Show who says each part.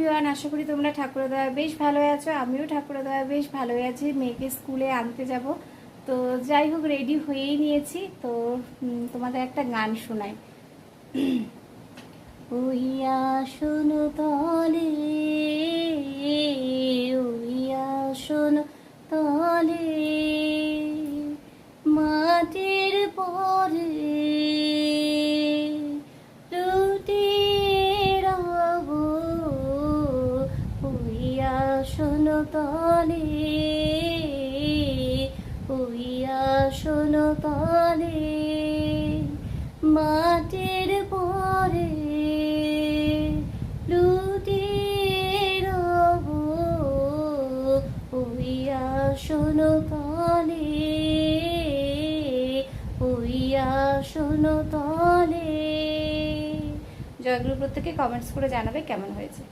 Speaker 1: Everyone, আশা করি তোমরা ঠাকুরের দয়া বেশ ভালো আছো। আমিও ঠাকুরের দয়া বেশ ভালো আছি। মেয়েকে স্কুলে আনতে যাব, তো যাই হোক রেডি হয়েই নিয়েছি। তো তোমাদের একটা গান শোনাই। ওইয়া শোনো তলে, ওইয়া শোনো তলে, মাটির পরে শোনো তলে, ওইয়া শোনো তলে, মাটির পরে লুটি রব, ওইয়া শোনো তলে, ওইয়া শোনো তলে। জয়গুরু, প্রত্যেকে কমেন্টস করে জানাবে কেমন হয়েছে।